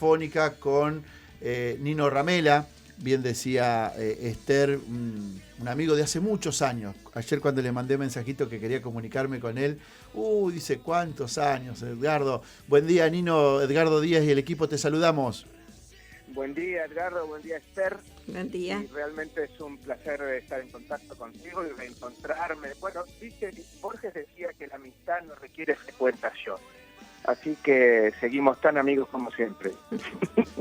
Fónica con Nino Ramela, bien decía Esther, un amigo de hace muchos años. Ayer cuando le mandé mensajito que quería comunicarme con él, dice, ¿cuántos años, Edgardo? Buen día, Nino, Edgardo Díaz y el equipo, te saludamos. Buen día, Edgardo, buen día, Esther. Buen día. Y realmente es un placer estar en contacto contigo y reencontrarme. Bueno, Borges decía que la amistad no requiere frecuentación. Así que seguimos tan amigos como siempre.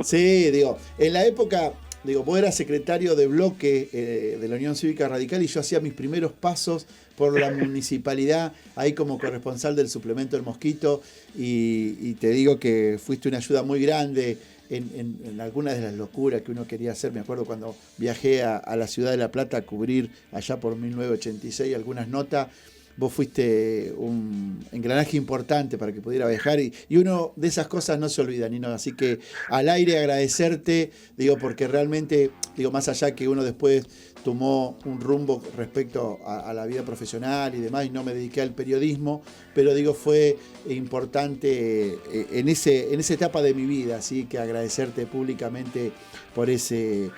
Sí, en la época, vos eras secretario de bloque de la Unión Cívica Radical y yo hacía mis primeros pasos por la municipalidad, ahí como corresponsal del suplemento El Mosquito, y te digo que fuiste una ayuda muy grande en algunas de las locuras que uno quería hacer. Me acuerdo cuando viajé a la ciudad de La Plata a cubrir allá por 1986 algunas notas. Vos fuiste un engranaje importante para que pudiera viajar y uno de esas cosas no se olvida, Nino. Así que al aire agradecerte, porque realmente, más allá que uno después tomó un rumbo respecto a la vida profesional y demás, y no me dediqué al periodismo, pero fue importante en esa etapa de mi vida, así que agradecerte públicamente por ese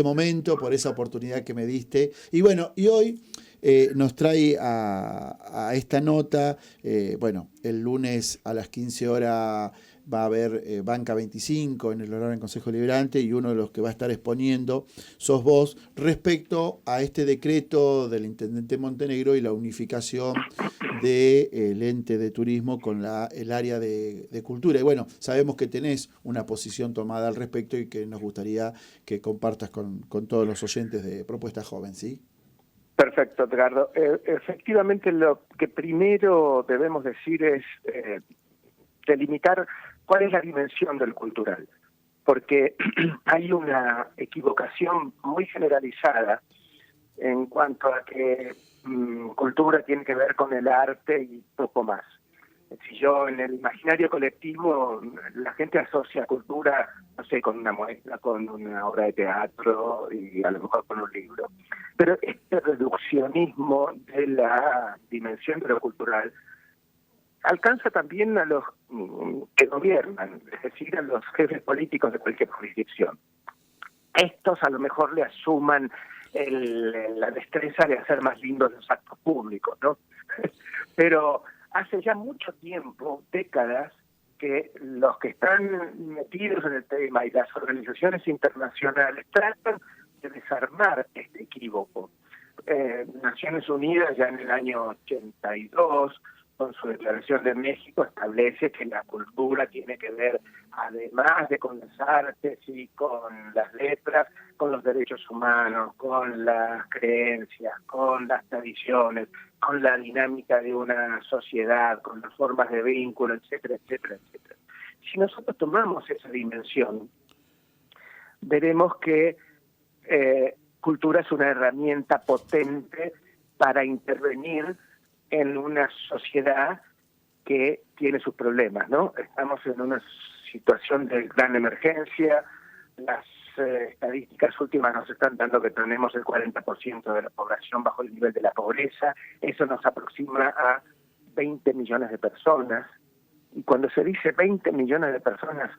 momento, por esa oportunidad que me diste. Y bueno, y hoy nos trae a esta nota, el lunes a las 15 horas va a haber Banca 25 en el horario del Consejo Deliberante y uno de los que va a estar exponiendo sos vos respecto a este decreto del Intendente Montenegro y la unificación del ente de turismo con el área de cultura. Y bueno, sabemos que tenés una posición tomada al respecto y que nos gustaría que compartas con todos los oyentes de Propuesta Joven, ¿sí? Perfecto, Edgardo. Efectivamente, lo que primero debemos decir es delimitar cuál es la dimensión del cultural, porque hay una equivocación muy generalizada en cuanto a que cultura tiene que ver con el arte y poco más. Si yo en el imaginario colectivo la gente asocia cultura, no sé, con una muestra, con una obra de teatro y a lo mejor con un libro. Pero este reduccionismo de la dimensión de lo cultural alcanza también a los que gobiernan, es decir, a los jefes políticos de cualquier jurisdicción. Estos a lo mejor le asuman la destreza de hacer más lindos los actos públicos, ¿no? Pero hace ya mucho tiempo, décadas, que los que están metidos en el tema y las organizaciones internacionales tratan de desarmar este equívoco. Naciones Unidas ya en el año 82, con su declaración de México, establece que la cultura tiene que ver, además de con las artes y con las letras, con los derechos humanos, con las creencias, con las tradiciones, con la dinámica de una sociedad, con las formas de vínculo, etcétera, etcétera, etcétera. Si nosotros tomamos esa dimensión, veremos que cultura es una herramienta potente para intervenir en una sociedad que tiene sus problemas, ¿no? Estamos en una situación de gran emergencia, las estadísticas últimas nos están dando que tenemos el 40% de la población bajo el nivel de la pobreza, eso nos aproxima a 20 millones de personas, y cuando se dice 20 millones de personas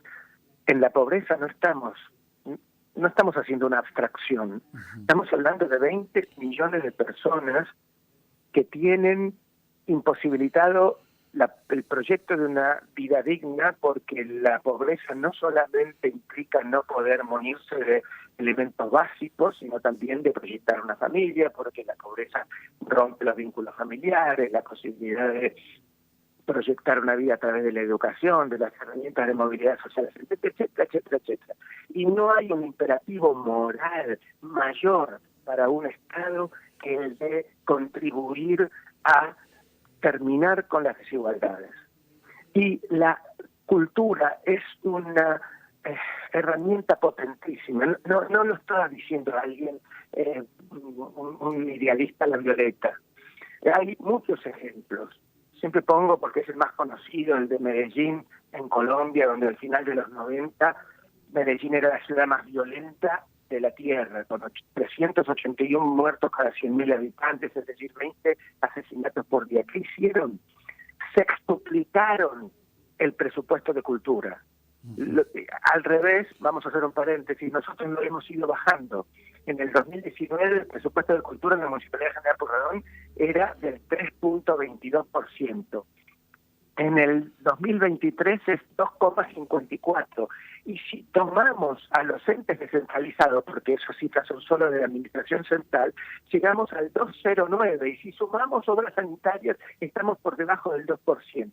en la pobreza no estamos haciendo una abstracción, estamos hablando de 20 millones de personas que tienen imposibilitado el proyecto de una vida digna, porque la pobreza no solamente implica no poder munirse de elementos básicos, sino también de proyectar una familia, porque la pobreza rompe los vínculos familiares, la posibilidad de proyectar una vida a través de la educación, de las herramientas de movilidad social, etcétera, etcétera, etcétera, etcétera. Y no hay un imperativo moral mayor para un Estado que el de contribuir a terminar con las desigualdades. Y la cultura es una herramienta potentísima. No lo estaba diciendo alguien, un idealista a la violeta. Hay muchos ejemplos. Siempre pongo, porque es el más conocido, el de Medellín, en Colombia, donde al final de los 90, Medellín era la ciudad más violenta de la tierra, con 381 muertos cada 100.000 habitantes, es decir, 20 asesinatos por día. ¿Qué hicieron? Sextuplicaron el presupuesto de cultura. Al revés, vamos a hacer un paréntesis, nosotros lo hemos ido bajando. En el 2019 el presupuesto de cultura en la Municipalidad de General Pueyrredón era del 3,22%. En el 2023 es 2,54%. Y si tomamos a los entes descentralizados, porque esas cifras son solo de la Administración Central, llegamos al 2,09%. Y si sumamos obras sanitarias, estamos por debajo del 2%.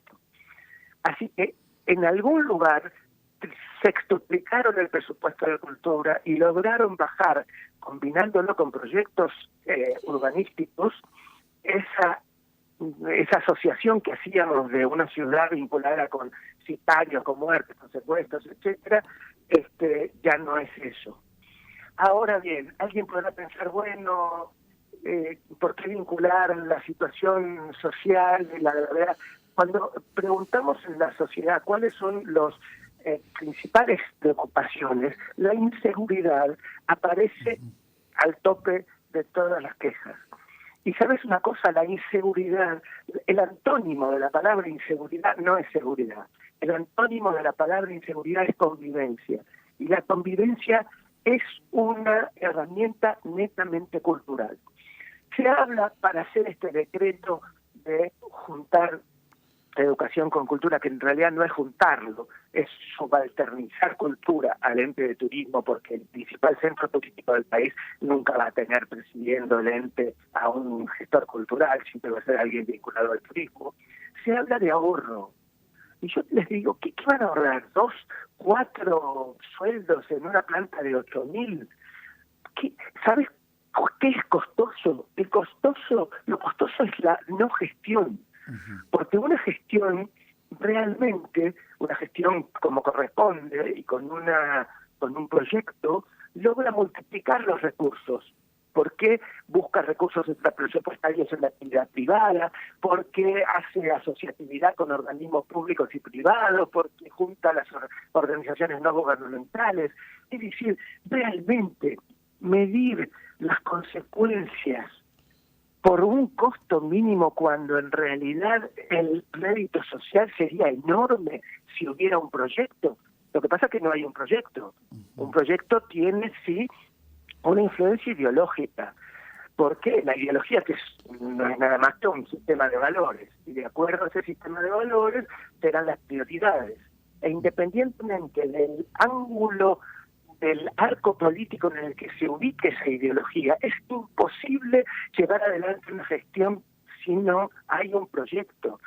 Así que en algún lugar sextuplicaron el presupuesto de cultura y lograron bajar, combinándolo con proyectos urbanísticos, esa asociación que hacíamos de una ciudad vinculada con sicarios, con muertes, con secuestros, etcétera, ya no es eso. Ahora bien, alguien podrá pensar, bueno, ¿por qué vincular la situación social de la verdad? Cuando preguntamos en la sociedad cuáles son los principales preocupaciones, la inseguridad aparece al tope de todas las quejas. Y sabes una cosa, la inseguridad, el antónimo de la palabra inseguridad no es seguridad. El antónimo de la palabra inseguridad es convivencia. Y la convivencia es una herramienta netamente cultural. Se habla para hacer este decreto de juntar educación con cultura, que en realidad no es juntarlo, es subalternizar cultura al ente de turismo, porque el principal centro turístico del país nunca va a tener presidiendo el ente a un gestor cultural, siempre va a ser alguien vinculado al turismo. Se habla de ahorro. Y yo les digo, ¿qué van a ahorrar? ¿2, 4 sueldos en una planta de 8.000? ¿Sabes qué es costoso? Lo costoso es la no gestión. Porque una gestión realmente, una gestión como corresponde y con un proyecto, logra multiplicar los recursos. ¿Por qué busca recursos extrapresupuestarios en la actividad privada? ¿Por qué hace asociatividad con organismos públicos y privados? ¿Por qué junta las organizaciones no gubernamentales? Es decir, realmente medir las consecuencias por un costo mínimo cuando en realidad el rédito social sería enorme si hubiera un proyecto. Lo que pasa es que no hay un proyecto. Un proyecto tiene, sí, una influencia ideológica. Porque la ideología no es nada más que un sistema de valores. Y de acuerdo a ese sistema de valores serán las prioridades. E independientemente del ángulo del arco político en el que se ubique esa ideología, es imposible llevar adelante una gestión si no hay un proyecto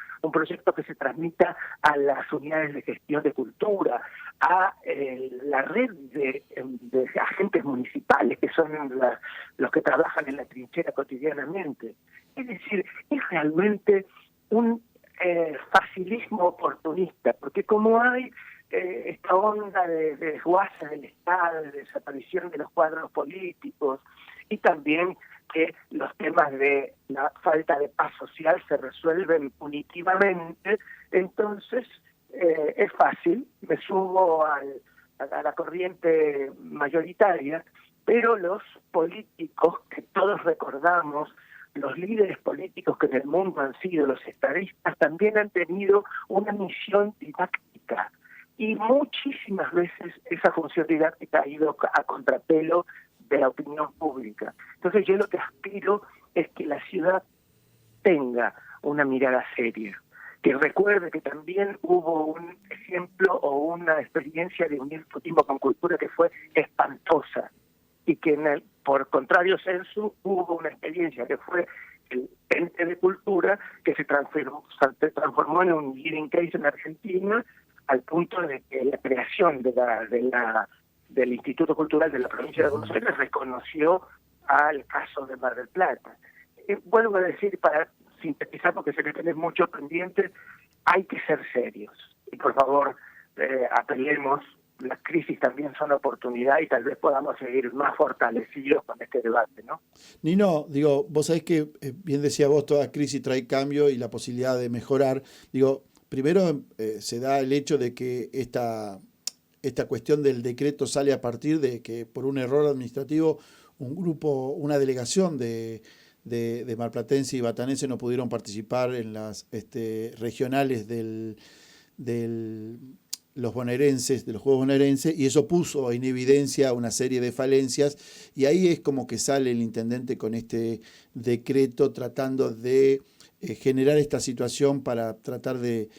que se transmita a las unidades de gestión de cultura, a la red de agentes municipales, que son los que trabajan en la trinchera cotidianamente. Es decir, es realmente un facilismo oportunista, porque como hay esta onda de desguace del Estado, de desaparición de los cuadros políticos, y también que los temas de la falta de paz social se resuelven punitivamente, entonces es fácil, me subo a la corriente mayoritaria, pero los políticos que todos recordamos, los líderes políticos que en el mundo han sido los estadistas, también han tenido una misión didáctica. Y muchísimas veces esa función didáctica ha ido a contrapelo de la opinión pública. Entonces yo lo que aspiro es que la ciudad tenga una mirada seria, que recuerde que también hubo un ejemplo o una experiencia de unir turismo con cultura que fue espantosa, y que por contrario censo hubo una experiencia que fue el ente de cultura que se transformó en un leading case en Argentina, al punto de que la creación del Instituto Cultural de la provincia de Buenos Aires reconoció al caso de Mar del Plata. Vuelvo a decir, para sintetizar, porque sé que tenés muchos pendientes, hay que ser serios. Y por favor, apelemos, las crisis también son oportunidad y tal vez podamos seguir más fortalecidos con este debate, ¿no? Nino, vos sabés que, bien decía vos, toda crisis trae cambio y la posibilidad de mejorar. Primero se da el hecho de que esta cuestión del decreto sale a partir de que por un error administrativo una delegación de marplatense y batanense no pudieron participar en las regionales del los bonaerenses, de los Juegos bonaerenses, y eso puso en evidencia una serie de falencias, y ahí es como que sale el intendente con este decreto tratando de generar esta situación para tratar de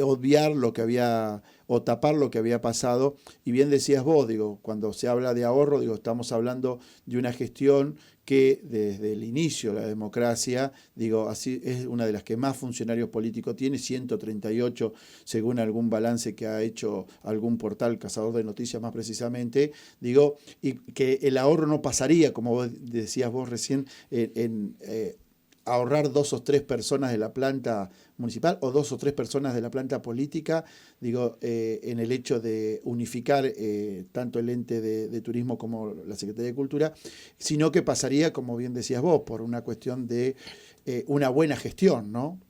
obviar lo que había o tapar lo que había pasado. Y bien decías vos, digo, cuando se habla de ahorro, digo, estamos hablando de una gestión que desde el inicio de la democracia, digo, así es una de las que más funcionarios políticos tiene, 138 según algún balance que ha hecho algún portal, Cazador de Noticias más precisamente, digo, y que el ahorro no pasaría, como vos decías vos recién, ahorrar 2 o 3 personas de la planta municipal o 2 o 3 personas de la planta política, digo, en el hecho de unificar tanto el ente de turismo como la Secretaría de Cultura, sino que pasaría, como bien decías vos, por una cuestión de una buena gestión, ¿no?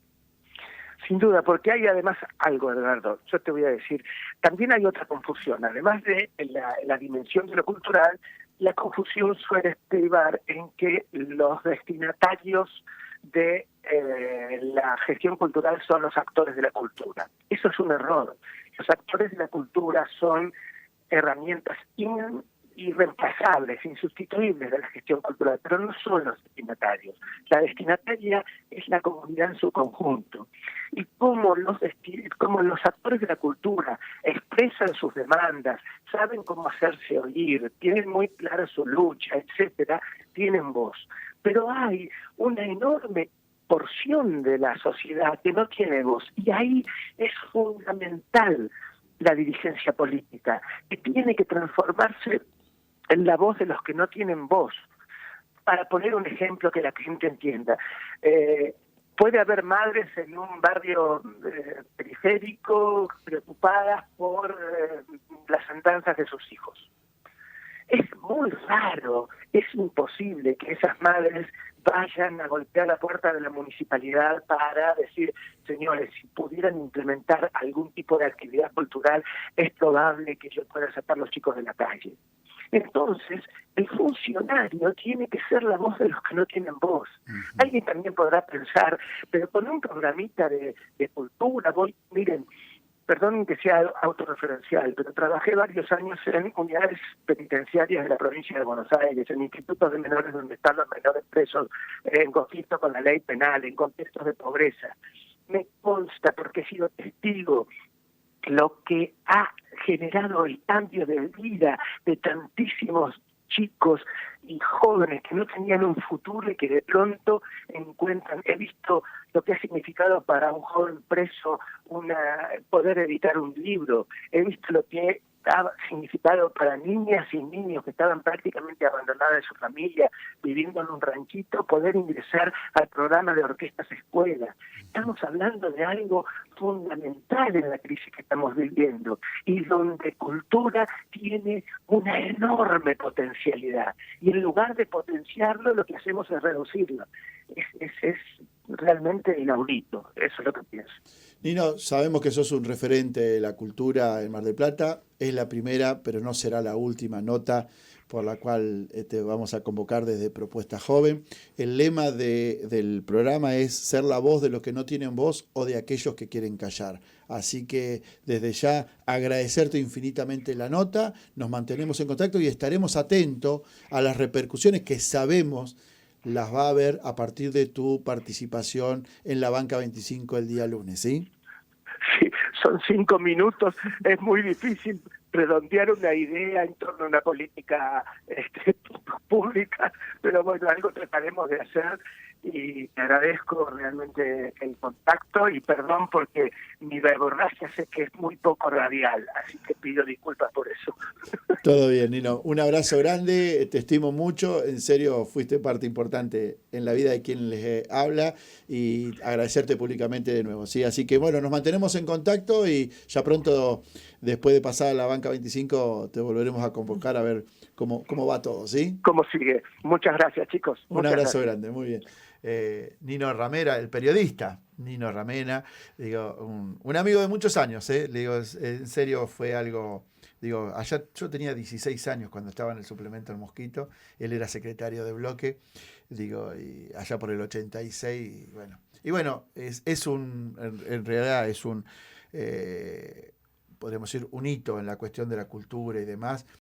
Sin duda, porque hay además algo, Eduardo, yo te voy a decir, también hay otra confusión, además de la dimensión de lo cultural, la confusión suele estribar en que los destinatarios de la gestión cultural son los actores de la cultura. Eso es un error. Los actores de la cultura son herramientas irreemplazables, insustituibles de la gestión cultural, pero no son los destinatarios. La destinataria es la comunidad en su conjunto. Y cómo los actores de la cultura expresan sus demandas, saben cómo hacerse oír, tienen muy clara su lucha, etcétera, tienen voz. Pero hay una enorme porción de la sociedad que no tiene voz, y ahí es fundamental la dirigencia política, que tiene que transformarse en la voz de los que no tienen voz. Para poner un ejemplo que la gente entienda, puede haber madres en un barrio periférico preocupadas por las andanzas de sus hijos. Es muy raro, es imposible que esas madres vayan a golpear la puerta de la municipalidad para decir, señores, si pudieran implementar algún tipo de actividad cultural, es probable que yo pueda sacar a los chicos de la calle. Entonces, el funcionario tiene que ser la voz de los que no tienen voz. Alguien también podrá pensar, pero con un programita de cultura, miren, perdonen que sea autorreferencial, pero trabajé varios años en unidades penitenciarias de la provincia de Buenos Aires, en institutos de menores donde están los menores presos en conflicto con la ley penal, en contextos de pobreza. Me consta, porque he sido testigo, lo que ha generado el cambio de vida de tantísimos chicos y jóvenes que no tenían un futuro y que de pronto encuentran. He visto lo que ha significado para un joven preso poder editar un libro. He visto lo que ha significado para niñas y niños que estaban prácticamente abandonados de su familia, viviendo en un ranchito, poder ingresar al programa de orquestas escuela. Estamos hablando de algo fundamental en la crisis que estamos viviendo y donde cultura tiene una enorme potencialidad. Y en lugar de potenciarlo, lo que hacemos es reducirlo. Es realmente inaudito, eso es lo que pienso. Nino, sabemos que sos un referente de la cultura en Mar del Plata, es la primera, pero no será la última nota por la cual te vamos a convocar desde Propuesta Joven. El lema del programa es ser la voz de los que no tienen voz o de aquellos que quieren callar. Así que desde ya agradecerte infinitamente la nota, nos mantenemos en contacto y estaremos atentos a las repercusiones que sabemos las va a haber a partir de tu participación en la Banca 25 el día lunes, ¿sí? Sí, son 5 minutos, es muy difícil redondear una idea en torno a una política pública, pero bueno, algo trataremos de hacer y te agradezco realmente el contacto y perdón porque mi verborragia sé que es muy poco radial, así que pido disculpas por eso. Todo bien, Nino. Un abrazo grande, te estimo mucho, en serio fuiste parte importante en la vida de quien les habla y agradecerte públicamente de nuevo, ¿sí? Así que bueno, nos mantenemos en contacto y ya pronto, después de pasar a la Banca 25, te volveremos a convocar a ver cómo va todo, ¿sí? ¿Cómo sigue? Muchas gracias, chicos. Un abrazo grande, muy bien. Nino Ramera, el periodista, Nino Ramera, digo, un amigo de muchos años, le digo, en serio fue algo, digo, allá yo tenía 16 años cuando estaba en el suplemento El Mosquito, él era secretario de bloque, digo, y allá por el 86, y bueno, en realidad es un podríamos decir, un hito en la cuestión de la cultura y demás.